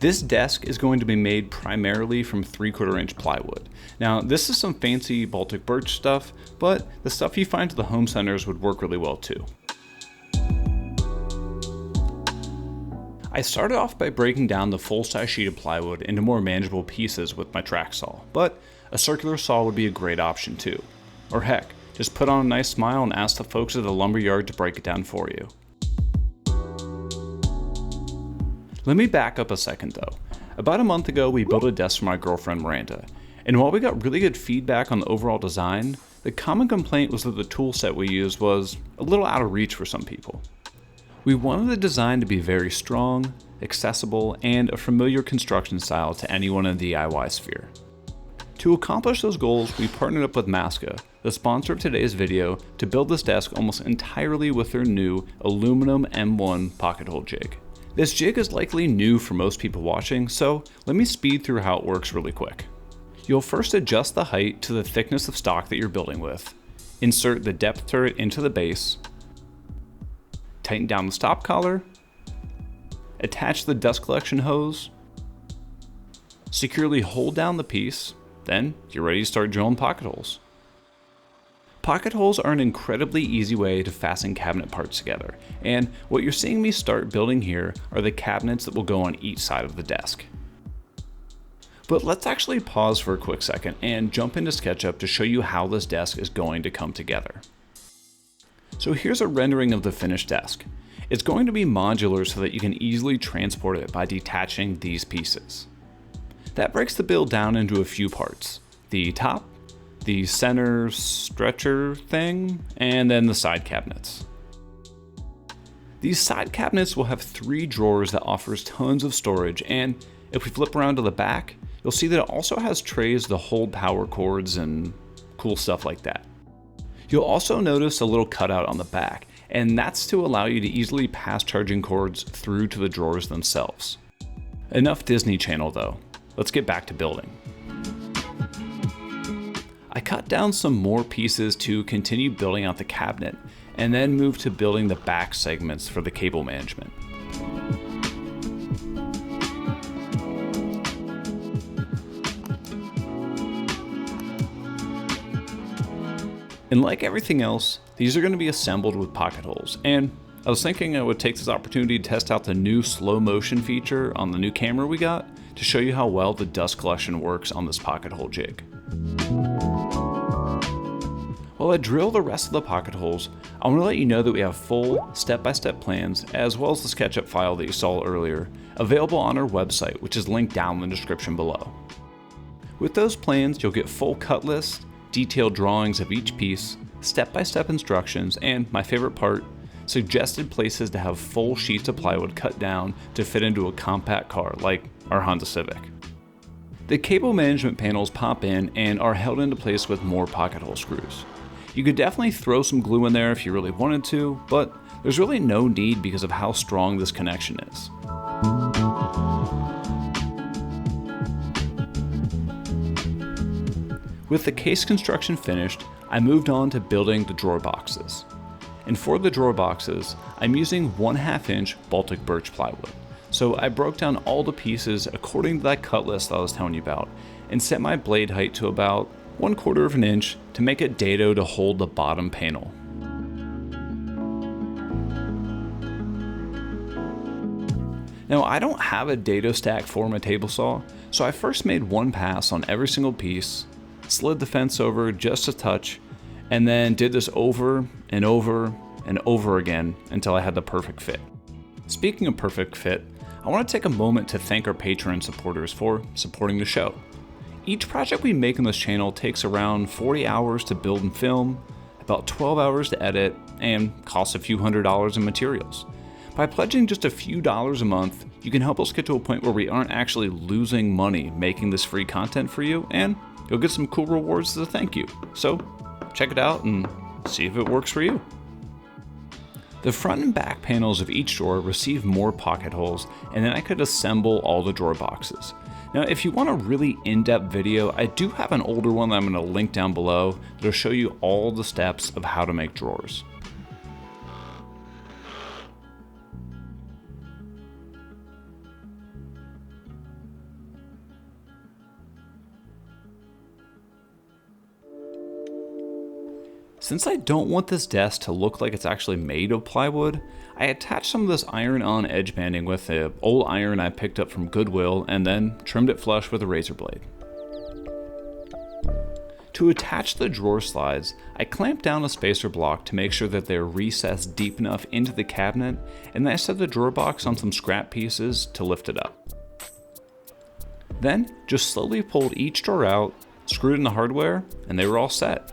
This desk is going to be made primarily from 3/4 inch plywood. Now, this is some fancy Baltic birch stuff, but the stuff you find at the home centers would work really well too. I started off by breaking down the full-size sheet of plywood into more manageable pieces with my track saw, but a circular saw would be a great option too. Or heck, just put on a nice smile and ask the folks at the lumber yard to break it down for you. Let me back up a second though. About a month ago, we built a desk for my girlfriend Miranda, and while we got really good feedback on the overall design, the common complaint was that the tool set we used was a little out of reach for some people. We wanted the design to be very strong, accessible, and a familiar construction style to anyone in the DIY sphere. To accomplish those goals, we partnered up with Masca, the sponsor of today's video, to build this desk almost entirely with their new aluminum M1 pocket hole jig. This jig is likely new for most people watching, so let me speed through how it works really quick. You'll first adjust the height to the thickness of stock that you're building with, insert the depth turret into the base, tighten down the stop collar, attach the dust collection hose, securely hold down the piece, then you're ready to start drilling pocket holes. Pocket holes are an incredibly easy way to fasten cabinet parts together, and what you're seeing me start building here are the cabinets that will go on each side of the desk. But let's actually pause for a quick second and jump into SketchUp to show you how this desk is going to come together. So here's a rendering of the finished desk. It's going to be modular so that you can easily transport it by detaching these pieces. That breaks the build down into a few parts: the top, the center stretcher thing, and then the side cabinets. These side cabinets will have 3 drawers that offers tons of storage, and if we flip around to the back, you'll see that it also has trays to hold power cords and cool stuff like that. You'll also notice a little cutout on the back, and that's to allow you to easily pass charging cords through to the drawers themselves. Enough Disney Channel though, let's get back to building. I cut down some more pieces to continue building out the cabinet, and then moved to building the back segments for the cable management. And like everything else, these are going to be assembled with pocket holes, and I was thinking I would take this opportunity to test out the new slow motion feature on the new camera we got to show you how well the dust collection works on this pocket hole jig. While I drill the rest of the pocket holes, I want to let you know that we have full step-by-step plans, as well as the SketchUp file that you saw earlier, available on our website, which is linked down in the description below. With those plans, you'll get full cut lists, detailed drawings of each piece, step-by-step instructions, and my favorite part, suggested places to have full sheets of plywood cut down to fit into a compact car like our Honda Civic. The cable management panels pop in and are held into place with more pocket hole screws. You could definitely throw some glue in there if you really wanted to, but there's really no need because of how strong this connection is. With the case construction finished, I moved on to building the drawer boxes. And for the drawer boxes, I'm using 1/2 inch Baltic birch plywood. So I broke down all the pieces according to that cut list I was telling you about, and set my blade height to about 1/4 inch to make it dado to hold the bottom panel. Now I don't have a dado stack for my table saw, so I first made one pass on every single piece, slid the fence over just a touch, and then did this over and over and over again until I had the perfect fit. Speaking of perfect fit, I want to take a moment to thank our Patreon supporters for supporting the show. Each project we make on this channel takes around 40 hours to build and film, about 12 hours to edit, and costs a few $100s in materials. By pledging just a few dollars a month, you can help us get to a point where we aren't actually losing money making this free content for you, and you'll get some cool rewards as a thank you. So check it out and see if it works for you. The front and back panels of each drawer receive more pocket holes, and then I could assemble all the drawer boxes. Now, if you want a really in-depth video, I do have an older one that I'm going to link down below that'll show you all the steps of how to make drawers. Since I don't want this desk to look like it's actually made of plywood, I attached some of this iron-on edge banding with an old iron I picked up from Goodwill and then trimmed it flush with a razor blade. To attach the drawer slides, I clamped down a spacer block to make sure that they're recessed deep enough into the cabinet, and then I set the drawer box on some scrap pieces to lift it up. Then, just slowly pulled each drawer out, screwed in the hardware, and they were all set.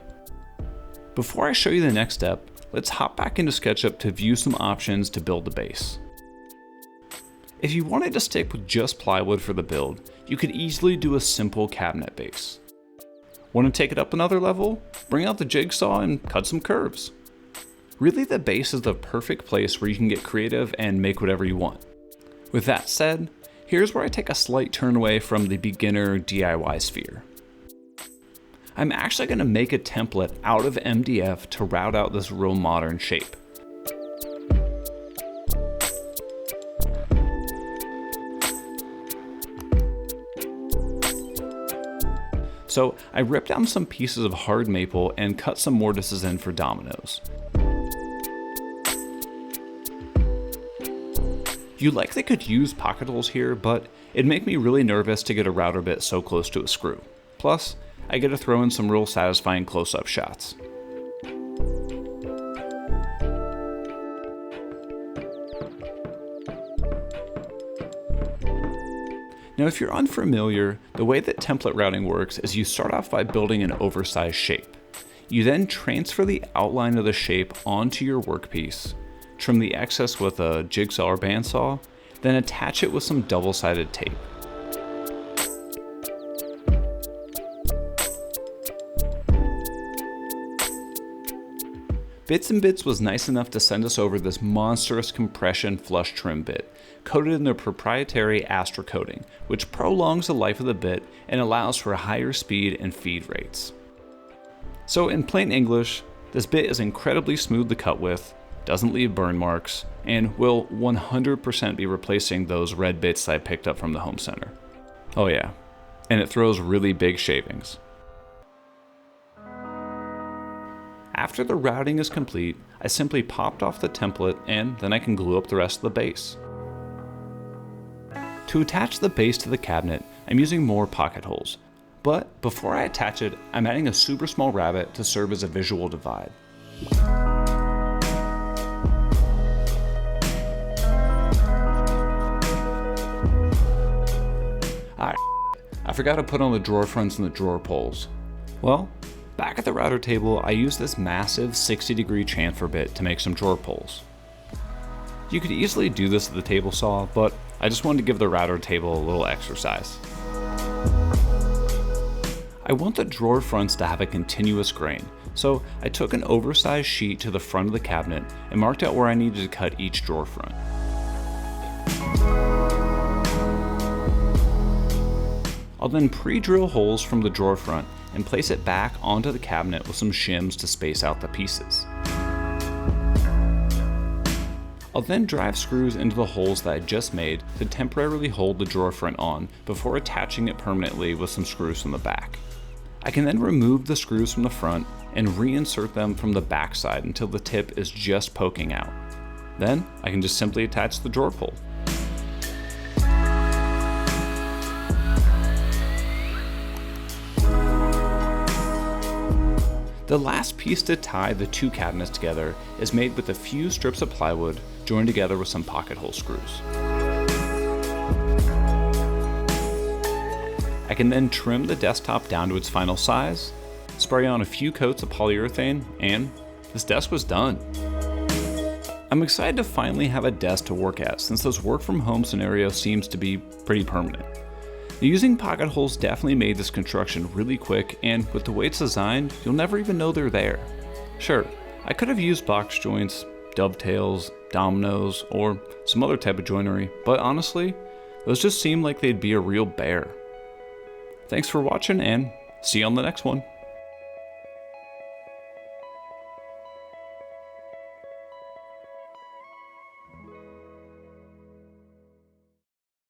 Before I show you the next step, let's hop back into SketchUp to view some options to build the base. If you wanted to stick with just plywood for the build, you could easily do a simple cabinet base. Want to take it up another level? Bring out the jigsaw and cut some curves. Really, the base is the perfect place where you can get creative and make whatever you want. With that said, here's where I take a slight turn away from the beginner DIY sphere. I'm actually going to make a template out of MDF to route out this real modern shape. So I ripped down some pieces of hard maple and cut some mortises in for dominoes. You likely could use pocket holes here, but it'd make me really nervous to get a router bit so close to a screw. Plus, I get to throw in some real satisfying close-up shots. Now, if you're unfamiliar, the way that template routing works is you start off by building an oversized shape. You then transfer the outline of the shape onto your workpiece, trim the excess with a jigsaw or bandsaw, then attach it with some double-sided tape. Bits and Bits was nice enough to send us over this monstrous compression flush trim bit, coated in their proprietary Astra coating, which prolongs the life of the bit and allows for higher speed and feed rates. So in plain English, this bit is incredibly smooth to cut with, doesn't leave burn marks, and will 100% be replacing those red bits I picked up from the home center. Oh yeah, and it throws really big shavings. After the routing is complete, I simply popped off the template and then I can glue up the rest of the base. To attach the base to the cabinet, I'm using more pocket holes, but before I attach it, I'm adding a super small rabbet to serve as a visual divide. I forgot to put on the drawer fronts and the drawer pulls. Well, back at the router table, I used this massive 60-degree chamfer bit to make some drawer pulls. You could easily do this with the table saw, but I just wanted to give the router table a little exercise. I want the drawer fronts to have a continuous grain, so I took an oversized sheet to the front of the cabinet and marked out where I needed to cut each drawer front. I'll then pre-drill holes from the drawer front and place it back onto the cabinet with some shims to space out the pieces. I'll then drive screws into the holes that I just made to temporarily hold the drawer front on before attaching it permanently with some screws from the back. I can then remove the screws from the front and reinsert them from the back side until the tip is just poking out. Then I can just simply attach the drawer pull. The last piece to tie the two cabinets together is made with a few strips of plywood joined together with some pocket hole screws. I can then trim the desktop down to its final size, spray on a few coats of polyurethane, and this desk was done. I'm excited to finally have a desk to work at since this work from home scenario seems to be pretty permanent. Using pocket holes definitely made this construction really quick, and with the way it's designed, you'll never even know they're there. Sure, I could have used box joints, dovetails, dominoes, or some other type of joinery, but honestly, those just seem like they'd be a real bear. Thanks for watching, and see you on the next one.